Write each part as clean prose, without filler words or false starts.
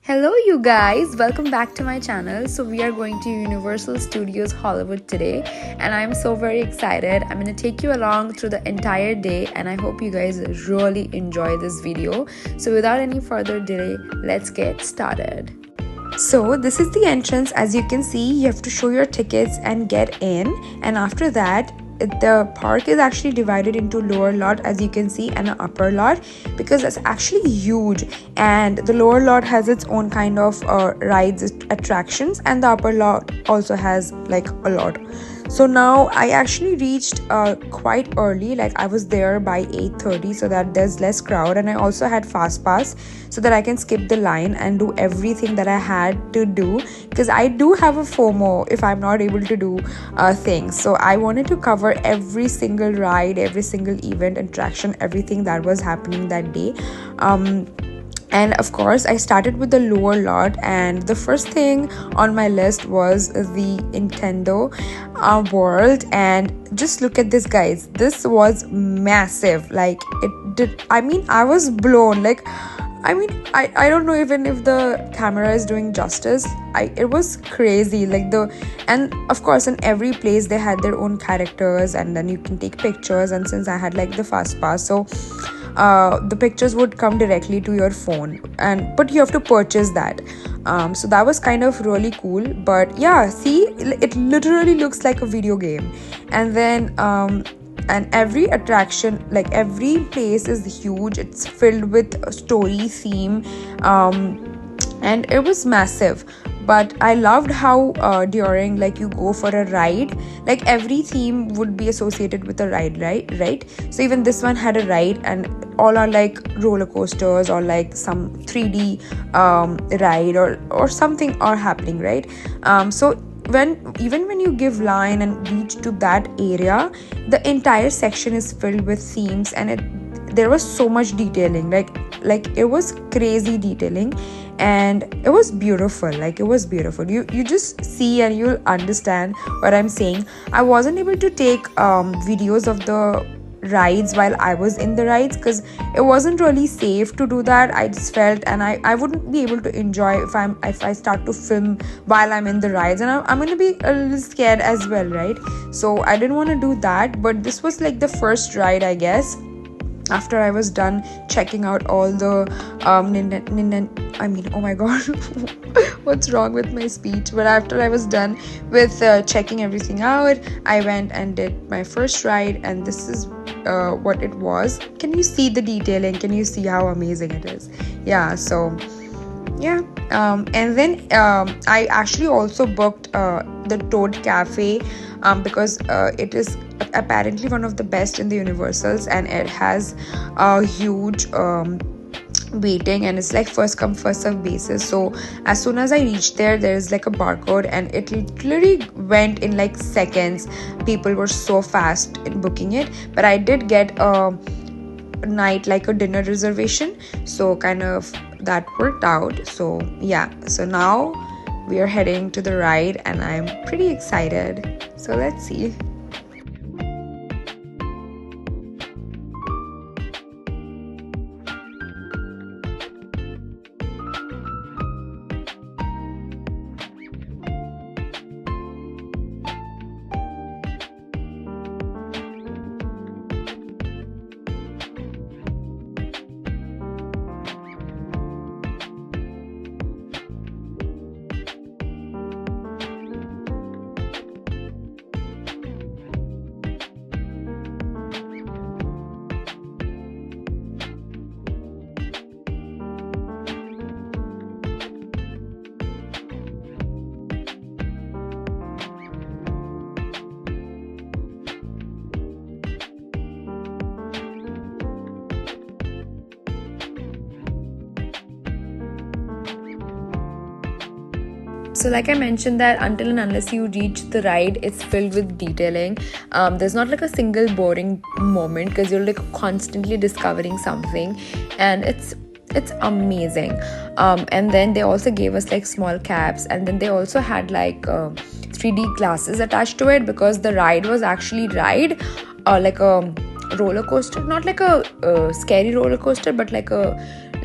Hello you guys, welcome back to my channel. So we are going to Universal Studios Hollywood today and I'm so very excited. I'm going to take you along through the entire day and I hope you guys really enjoy this video. So without any further delay, let's get started. So this is the entrance. As you can see, you have to show your tickets and get in, and after that the park is actually divided into lower lot, as you can see, and an upper lot, because it's actually huge, and the lower lot has its own kind of rides, attractions, and the upper lot also has like a lot. So now I actually reached quite early, like I was there by 8:30 so that there's less crowd, and I also had fast pass so that I can skip the line and do everything that I had to do, because I do have a FOMO if I'm not able to do things. So I wanted to cover every single ride, every single event, attraction, everything that was happening that day. And of course I started with the lower lot, and the first thing on my list was the Nintendo world. And just look at this, guys, this was massive. Like I was blown. Like I don't know even if the camera is doing justice. It was crazy. And of course in every place they had their own characters, and then you can take pictures, and since I had like the fast pass, so the pictures would come directly to your phone, but you have to purchase that. So that was kind of really cool. But yeah, see, it literally looks like a video game. And then and every attraction, like every place is huge. It's filled with a story theme, and it was massive. But I loved how during like you go for a ride, like every theme would be associated with a ride, right? So even this one had a ride, and all are like roller coasters or like some 3D ride or something are happening, right? So when you give line and reach to that area, the entire section is filled with themes, and there was so much detailing. Like it was crazy detailing, and it was beautiful. Like it was beautiful. You just see and you'll understand what I'm saying. I wasn't able to take videos of the rides while I was in the rides, because it wasn't really safe to do that. I just felt, and I wouldn't be able to enjoy if I start to film while I'm in the rides, and I'm gonna be a little scared as well, right? So I didn't want to do that. But this was like the first ride, I guess, after I was done checking out all the oh my god what's wrong with my speech? But after I was done with checking everything out, I went and did my first ride, and this is what it was. Can you see the detailing? Can you see how amazing it is? Yeah, so yeah. And then I actually also booked the Toad Cafe, because it is apparently one of the best in the Universals, and it has a huge waiting, and it's like first come first serve basis. So as soon as I reached there is like a barcode, and it literally went in like seconds. People were so fast in booking it. But I did get a night, like a dinner reservation, so kind of that worked out. So yeah, so now we are heading to the ride and I'm pretty excited. So let's see. So like I mentioned, that until and unless you reach the ride, it's filled with detailing. There's not like a single boring moment, because you're like constantly discovering something, and it's amazing. And then they also gave us like small caps, and then they also had like 3D glasses attached to it, because the ride was actually like a roller coaster, not like a scary roller coaster, but like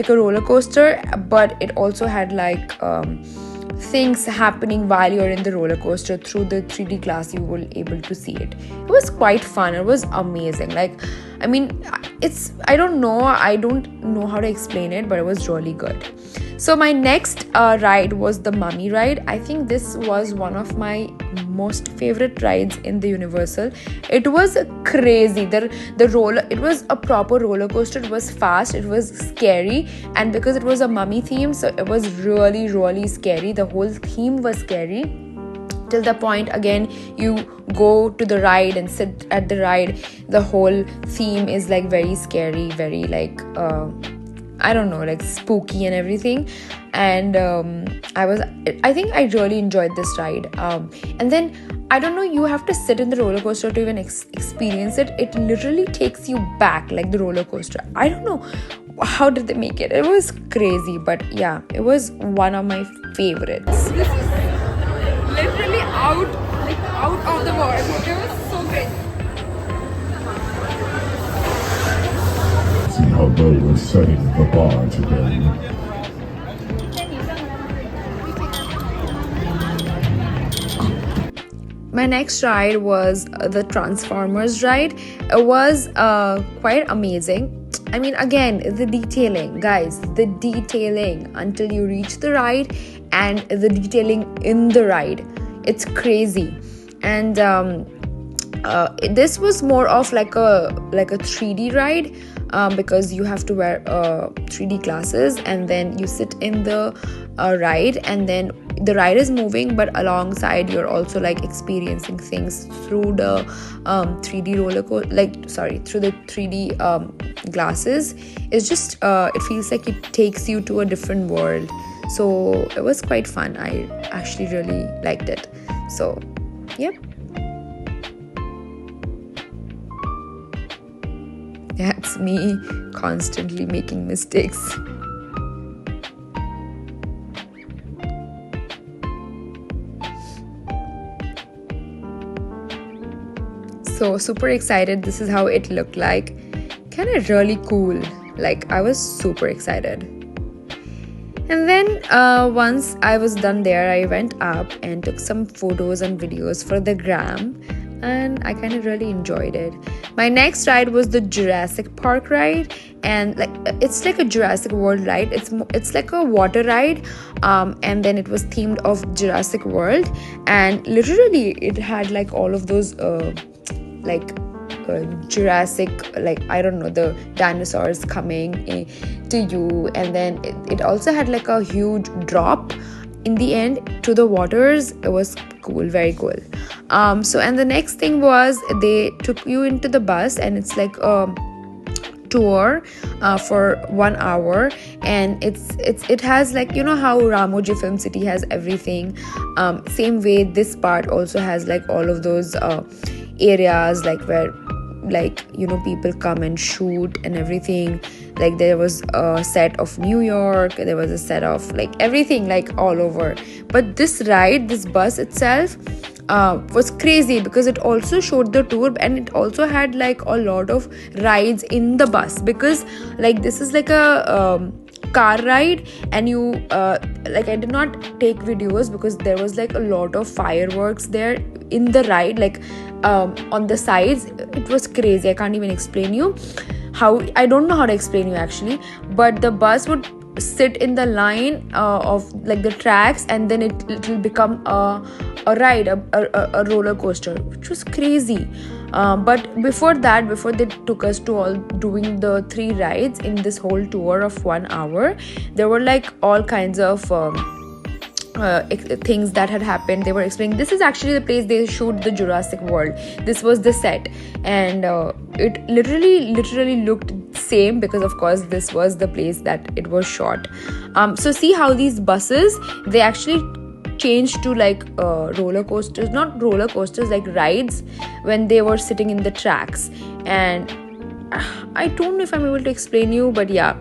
like a roller coaster, but it also had like things happening while you're in the roller coaster. Through the 3D glass you were able to see it. It was quite fun. It was amazing. Like, I mean, I don't know how to explain it, but it was really good. So my next ride was the Mummy ride. I think this was one of my most favorite rides in the Universal. It was crazy. The roller, it was a proper roller coaster. It was fast, it was scary, and because it was a mummy theme, so it was really scary. The whole theme was scary, till the point again you go to the ride and sit at the ride. The whole theme is like very scary, very like I don't know, like spooky and everything. And I think I really enjoyed this ride. And then I don't know, you have to sit in the roller coaster to even experience it. It literally takes you back, like the roller coaster. I don't know how did they make it. It was crazy, but yeah, it was one of my favorites. This is literally out of the world. It was so great. See how they were setting the bar today. My next ride was the Transformers ride. It was quite amazing. I mean, again, the detailing, guys, the detailing until you reach the ride, and the detailing in the ride, it's crazy. And this was more of like a 3D ride, because you have to wear 3D glasses, and then you sit in the ride, and then the ride is moving, but alongside you're also like experiencing things through the 3D roller coaster, through the 3D glasses. It's just it feels like it takes you to a different world. So it was quite fun. I actually really liked it. So yep, that's me constantly making mistakes. So super excited. This is how it looked like. Kind of really cool. Like, I was super excited. And then once I was done there, I went up and took some photos and videos for the gram, and I kind of really enjoyed it. My next ride was the Jurassic Park ride, and like it's like a Jurassic World ride. It's like a water ride, and then it was themed of Jurassic World, and literally it had like all of those Jurassic, like I don't know, the dinosaurs coming to you, and then it also had like a huge drop in the end to the waters. It was cool, very cool. So and the next thing was they took you into the bus, and it's like a tour for 1 hour, and it has, like, you know how Ramoji Film City has everything, same way this part also has like all of those areas, like where, like, you know, people come and shoot and everything. Like there was a set of New York, there was a set of like everything, like all over. But this ride, this bus itself was crazy, because it also showed the tour, and it also had like a lot of rides in the bus, because like this is like a car ride, and you like I did not take videos because there was like a lot of fireworks there in the ride, like on the sides. It was crazy. I can't even explain you how. I don't know how to explain you actually, but the bus would sit in the line of like the tracks, and then it will become a ride, a roller coaster, which was crazy. But before they took us to all doing the 3 rides in this whole tour of 1 hour, there were like all kinds of things that had happened. They were explaining this is actually the place they shoot the Jurassic World. This was the set, and it literally looked same, because of course this was the place that it was shot. So see how these buses, they actually changed to like roller coasters, not roller coasters, like rides, when they were sitting in the tracks. And I don't know if I'm able to explain you, but yeah.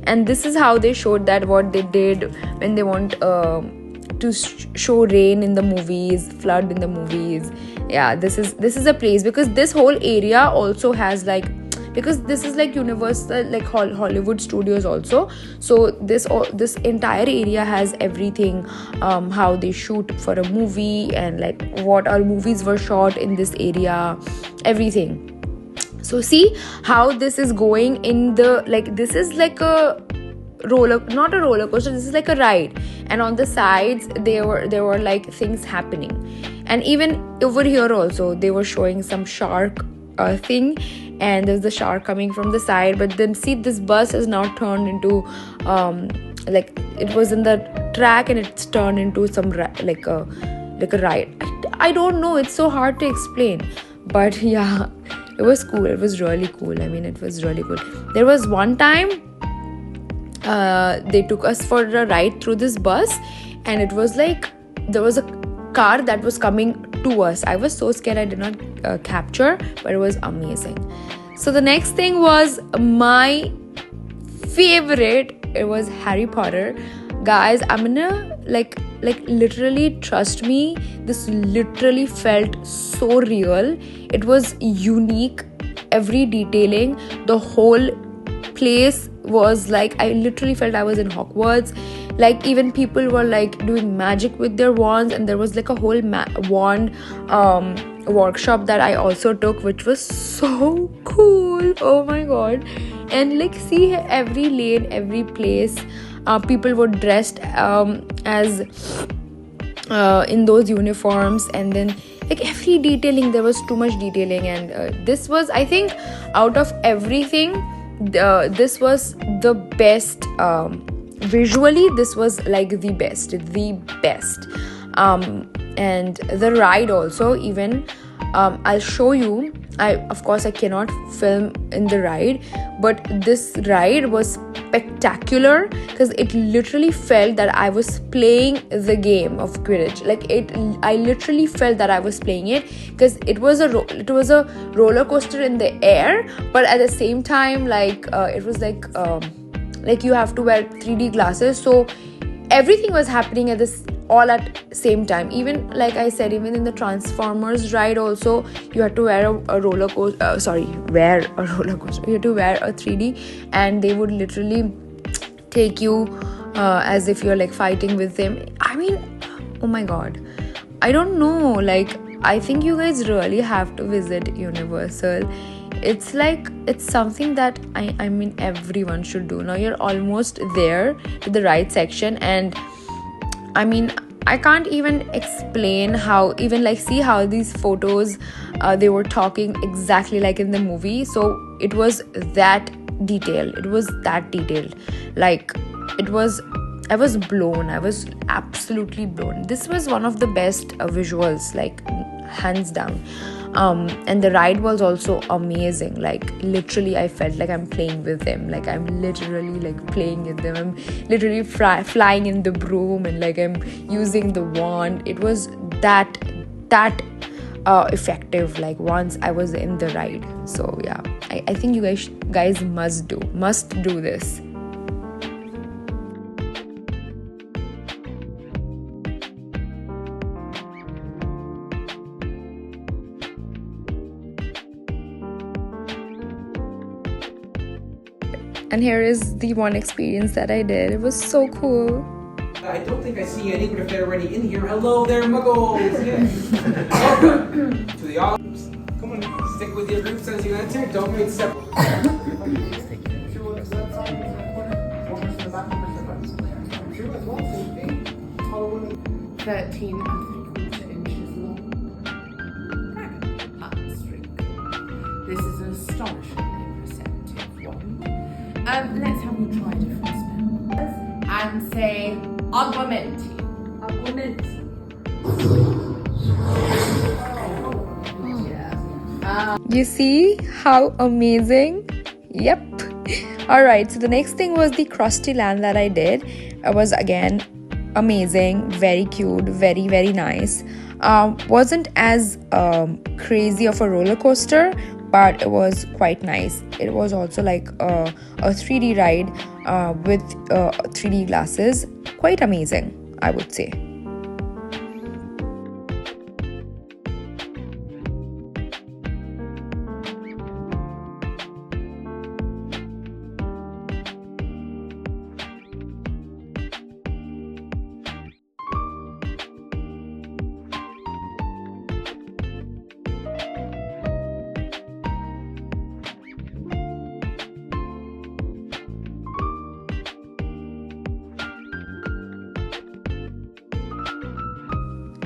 And this is how they showed that what they did when they want to show rain in the movies, flood in the movies. Yeah, this is a place, because this whole area also has like because this is like Universal, like Hollywood Studios also. So this entire area has everything, how they shoot for a movie, and like what all movies were shot in this area, everything. So see how this is going in the, like, this is like a not a roller coaster, this is like a ride, and on the sides there were like things happening. And even over here also they were showing some shark thing, and there's the shark coming from the side. But then see, this bus is now turned into like, it was in the track and it's turned into some like a ride. I don't know, it's so hard to explain, but yeah, it was cool. It was really cool. I mean, it was really good. There was one time they took us for a ride through this bus, and it was like there was a car that was coming to us. I was so scared, I did not capture, but it was amazing. So the next thing was my favorite. It was Harry Potter. Guys, I'm gonna like literally, trust me, this literally felt so real. It was unique, every detailing, the whole place was like, I literally felt I was in Hogwarts. Like, even people were like doing magic with their wands, and there was like a whole wand workshop that I also took, which was so cool. Oh my god. And like, see, every lane, every place, people were dressed as in those uniforms, and then like every detailing, there was too much detailing. And this was, I think, out of everything, this was the best. Visually, this was like the best. And the ride also, even I'll show you. Of course I cannot film in the ride, but this ride was spectacular, because it literally felt that I was playing the game of Quidditch. Like, I literally felt that I was playing it, because it was a roller coaster in the air, but at the same time, like it was like you have to wear 3D glasses, so everything was happening at this all at same time. Even like I said, even in the Transformers ride also, you had to wear a roller coaster. You had to wear a 3D, and they would literally take you as if you're like fighting with them. I mean, oh my god, I don't know. Like, I think you guys really have to visit Universal. It's like, it's something that I mean everyone should do. Now you're almost there to the ride section, and I mean, I can't even explain how, even like, see how these photos, they were talking exactly like in the movie. So it was that detailed. Like, I was blown. I was absolutely blown. This was one of the best visuals, like, hands down. And the ride was also amazing. Like, literally, I felt like I'm playing with them. Like, I'm literally like playing with them. I'm literally flying in the broom, and like I'm using the wand. It was that effective, like, once I was in the ride. So yeah, I think you guys must do this. And here is the one experience that I did. It was so cool. I don't think I see any, but if they're already in here, hello there, muggles! Yeah. Welcome to the office. Come on, stick with your groups as you enter. Don't make separate. 13 and 3/4 inches long. Dragon upstream. This is an astonishingly receptive wand. Let's have you try different spells and say Aguamenti. You see how amazing? Yep. Alright, so the next thing was the Krusty Land that I did. It was again amazing, very cute, very, very nice. Wasn't as crazy of a roller coaster, but it was quite nice. It was also like a 3D ride with 3D glasses. Quite amazing, I would say.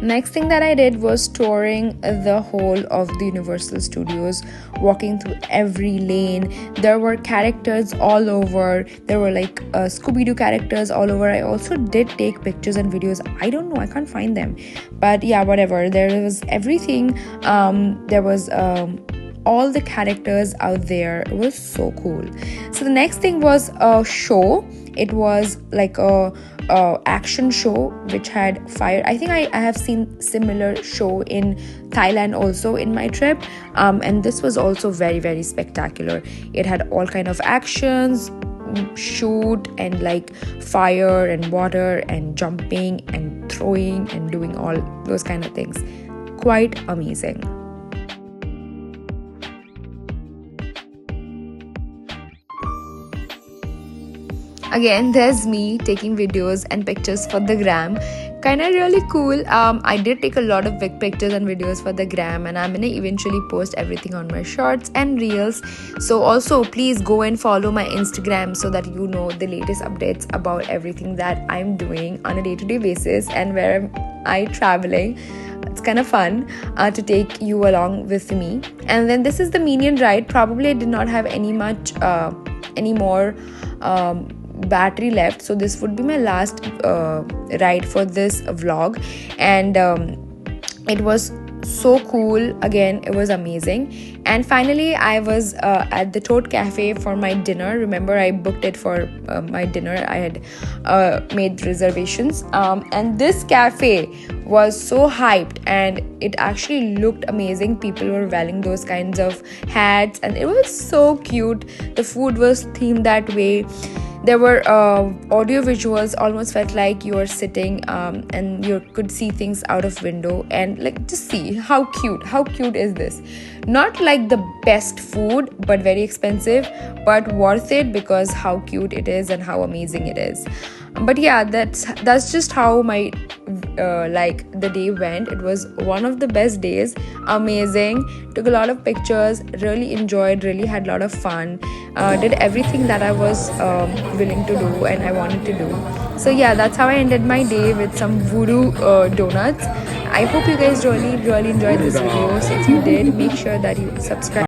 Next thing that I did was touring the whole of the Universal Studios, walking through every lane. There were characters all over. There were like Scooby-Doo characters all over. I also did take pictures and videos. I don't know, I can't find them, but yeah, whatever. There was everything. There was all the characters out there. It was so cool. So the next thing was a show. It was like a action show which had fire. I think I have seen similar show in Thailand also in my trip, and this was also very, very spectacular. It had all kind of actions, shoot, and like fire and water and jumping and throwing and doing all those kind of things. Quite amazing. Again, there's me taking videos and pictures for the gram. Kinda really cool. I did take a lot of big pictures and videos for the gram, and I'm gonna eventually post everything on my shorts and reels. So also please go and follow my Instagram so that you know the latest updates about everything that I'm doing on a day-to-day basis and where I'm traveling. It's kind of fun to take you along with me. And then this is the Minion ride. Probably I did not have any more battery left, so this would be my last ride for this vlog, and it was so cool. Again, it was amazing. And finally I was at the Toad Cafe for my dinner. Remember, I booked it for my dinner. I had made reservations, and this cafe was so hyped, and it actually looked amazing. People were wearing those kinds of hats, and it was so cute. The food was themed that way. There were audio visuals, almost felt like you were sitting and you could see things out of window, and like just see how cute is this. Not like the best food, but very expensive, but worth it because how cute it is and how amazing it is. But yeah, that's just how my like the day went. It was one of the best days. Amazing. Took a lot of pictures, really enjoyed, really had a lot of fun, did everything that I was willing to do and I wanted to do. So yeah, that's how I ended my day, with some voodoo donuts. I hope you guys really enjoyed this video. So if you did, make sure that you subscribe.